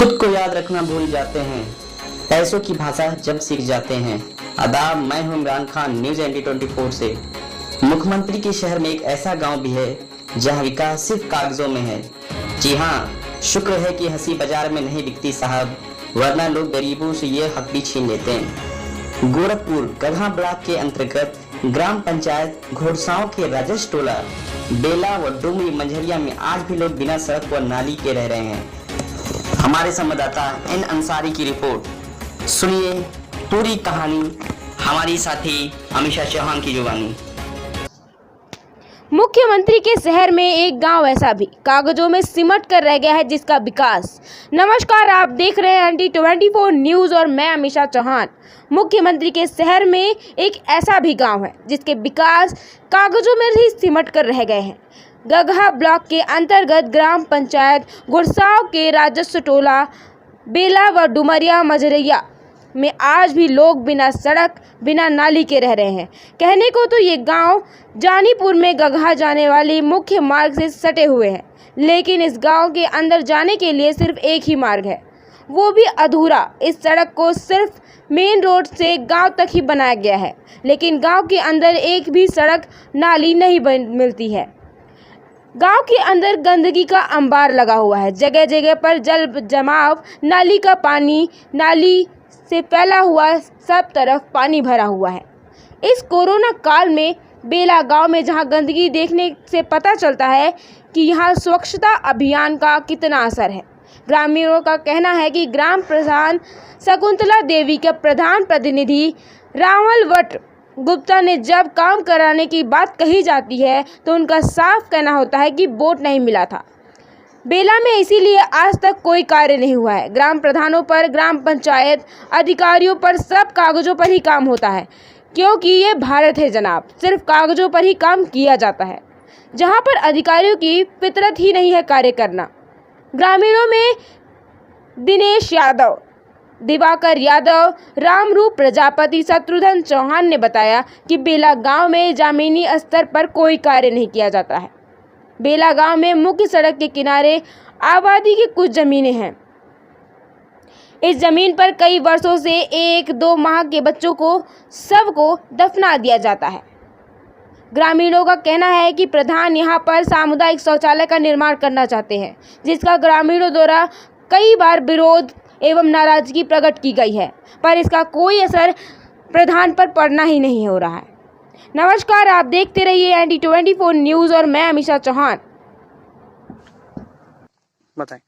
खुद को याद रखना भूल जाते हैं, पैसों की भाषा जब सीख जाते हैं। आदाब, मैं हूं इमरान खान, न्यूज ND24 से। मुख्यमंत्री के शहर में एक ऐसा गांव भी है जहां विकास सिर्फ कागजों में है। जी हां, शुक्र है कि हंसी बाजार में नहीं बिकती साहब, वरना लोग गरीबों से ये हक भी छीन लेते हैं। गोरखपुर गधा ब्लॉक के अंतर्गत ग्राम पंचायत घोड़साओं के राजस्व टोला बेला व डुमरी मंझरिया में आज भी लोग बिना सड़क व नाली के रह रहे हैं। हमारे संवाददाता N अंसारी की रिपोर्ट सुनिए पूरी कहानी हमारी साथी अमीषा चौहान की जुबानी। मुख्यमंत्री के शहर में एक गांव ऐसा भी कागजों में सिमट कर रह गया है जिसका विकास। नमस्कार, आप देख रहे हैं ND24 न्यूज़ और मैं अमीषा चौहान। मुख्यमंत्री के शहर में एक ऐसा भी गांव है जिसके विकास कागजों में ही सिमट कर रह गए हैं। गगहा ब्लॉक के अंतर्गत ग्राम पंचायत घुड़साओं के राजस्व टोला बेला व डुमरिया मझरैया में आज भी लोग बिना सड़क बिना नाली के रह रहे हैं। कहने को तो ये गांव जानीपुर में गगहा जाने वाली मुख्य मार्ग से सटे हुए हैं, लेकिन इस गांव के अंदर जाने के लिए सिर्फ एक ही मार्ग है, वो भी अधूरा। इस सड़क को सिर्फ मेन रोड से गांव तक ही बनाया गया है, लेकिन गांव के अंदर एक भी सड़क नाली नहीं मिलती है। गांव के अंदर गंदगी का अंबार लगा हुआ है, जगह जगह पर जल जमाव, नाली का पानी नाली से फैला हुआ, सब तरफ पानी भरा हुआ है। इस कोरोना काल में बेला गांव में जहां गंदगी देखने से पता चलता है कि यहां स्वच्छता अभियान का कितना असर है। ग्रामीणों का कहना है कि ग्राम प्रधान शकुंतला देवी के प्रधान प्रतिनिधि रावलवट गुप्ता ने जब काम कराने की बात कही जाती है तो उनका साफ कहना होता है कि वोट नहीं मिला था बेला में, इसीलिए आज तक कोई कार्य नहीं हुआ है। ग्राम प्रधानों पर, ग्राम पंचायत अधिकारियों पर सब कागजों पर ही काम होता है, क्योंकि ये भारत है जनाब, सिर्फ कागजों पर ही काम किया जाता है, जहां पर अधिकारियों की फितरत ही नहीं है कार्य करना। ग्रामीणों में दिनेश यादव, दिवाकर यादव, रामरूप प्रजापति, शत्रुघ्न चौहान ने बताया कि बेला गांव में जमीनी स्तर पर कोई कार्य नहीं किया जाता है। बेला गांव में मुख्य सड़क के किनारे आबादी की कुछ जमीनें हैं। इस जमीन पर कई वर्षों से 1-2 माह के बच्चों को सबको दफना दिया जाता है। ग्रामीणों का कहना है कि प्रधान यहां पर सामुदायिक शौचालय का निर्माण करना चाहते हैं, जिसका ग्रामीणों द्वारा कई बार विरोध एवं नाराजगी प्रकट की गई है, पर इसका कोई असर प्रधान पर पड़ना ही नहीं हो रहा है। नमस्कार, आप देखते रहिए ND24 न्यूज़ और मैं अमीषा चौहान। बताएं।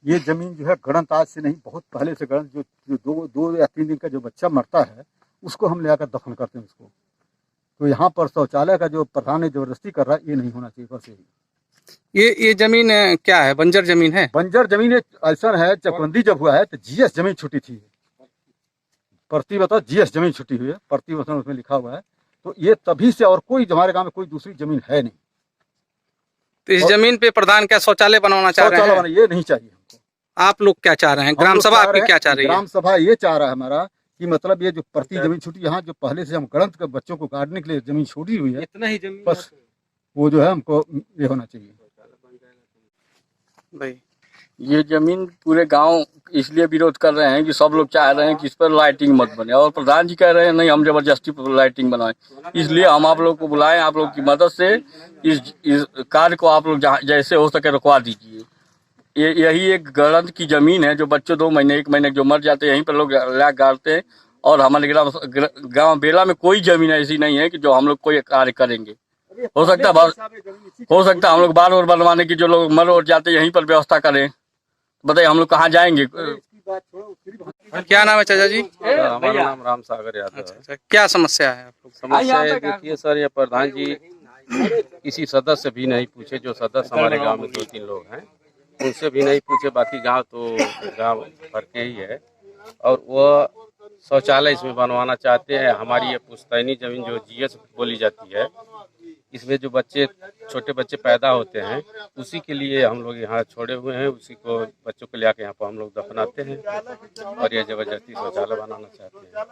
ये जमीन जो है गणत आज से नहीं, बहुत पहले से गणत जो 2 या 3 दिन का जो बच्चा मरता है उसको हम ले आकर दफन करते हैं उसको। तो यहाँ पर शौचालय का जो प्रधान जबरदस्ती कर रहा है ये नहीं होना चाहिए। बस यही। ये जमीन क्या है? बंजर जमीन है? बंजर जमीन ऐसा है, चकबंदी जब हुआ है तो GS जमीन छुट्टी थी, प्रति बताओ GS जमीन छुट्टी हुई है, प्रति वचन उसमें लिखा हुआ है। तो ये तभी से, और कोई हमारे गांव में कोई दूसरी जमीन है नहीं। तो इस जमीन पे प्रधान क्या शौचालय बनवाना चाह रहे हैं? ये नहीं चाहिए हमको। आप लोग क्या चाह रहे हैं? ग्राम सभा आपकी क्या चाह रही है? ग्राम सभा ये चाह रहा है हमारा कि मतलब ये जो प्रति जमीन छुट्टी, यहाँ जो पहले से हम गणत के बच्चों को काटने के लिए जमीन छोड़ी हुई है, इतना ही जमीन, बस वो जो है हमको ये होना चाहिए। भाई ये जमीन पूरे गांव इसलिए विरोध कर रहे हैं कि सब लोग चाह रहे हैं कि इस पर लाइटिंग मत बने, और प्रधान जी कह रहे हैं नहीं हम जबरदस्ती लाइटिंग बनाएं। इसलिए हम आप लोग को बुलाएं, आप लोग की मदद से इस कार्य को आप लोग जैसे हो सके रुकवा दीजिए। यही एक गणत की जमीन है जो बच्चों 2 महीने 1 महीने जो मर जाते हैं यहीं पर लोग ला गाड़ते हैं, और हमारे गाँव बेला में कोई जमीन ऐसी नहीं है कि जो हम लोग कोई कार्य करेंगे। हो सकता है हम लोग बार बनवाने की, जो लोग मर और जाते यहीं पर व्यवस्था करें। बताइए हम लोग कहाँ जाएंगे? क्या नाम है चाचा जी? हमारा नाम राम सागर यादव है। अच्छा, क्या समस्या है आप लोग? समस्या है, देखिए सर, ये प्रधान जी किसी सदस्य भी नहीं पूछे, जो सदस्य हमारे गांव में 2-3 लोग हैं उनसे भी नहीं पूछे, बाकी गांव तो गांव भर के ही है, और वो शौचालय इसमें बनवाना चाहते हैं। हमारी ये पुश्तैनी जमीन जो GS बोली जाती है, इसमें जो छोटे बच्चे पैदा होते हैं उसी के लिए हम लोग यहाँ छोड़े हुए हैं, उसी को बच्चों को ले आके यहाँ पर हम लोग दफनाते हैं, और ये जबरदस्ती शौचालय बनाना चाहते हैं।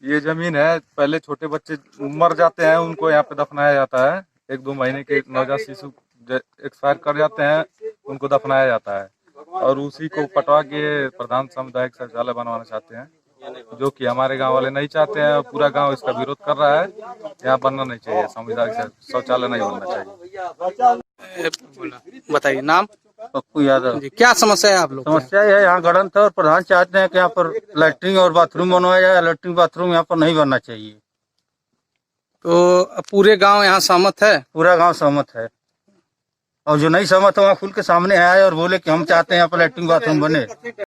ये जमीन है, पहले छोटे बच्चे मर जाते हैं उनको यहाँ पे दफनाया जाता है। 1-2 महीने के नवजात शिशु एक्सपायर कर जाते हैं, उनको दफनाया जाता है। और उसी को पटवा के प्रधान सामुदायिक शौचालय बनवाना चाहते हैं, जो कि हमारे गांव वाले नहीं चाहते हैं। पूरा गांव इसका विरोध कर रहा है। यहाँ बनना नहीं चाहिए, सामुदायिक शौचालय नहीं बनना चाहिए। बताइए नाम। पप्पू यादव जी, क्या समस्या है आप लोग? समस्या यह है, यहाँ गड़न था और प्रधान चाहते हैं कि यहाँ पर लैट्रिन और बाथरूम बनवाया जाए। लैट्रिन बाथरूम यहाँ पर नहीं बनना चाहिए। तो पूरे गांव यहाँ सहमत है? पूरा गांव सहमत है, और जो नहीं सहमत है वहाँ खुल के सामने आए और बोले कि हम चाहते हैं यहाँ पर लैट्रिन बाथरूम बने।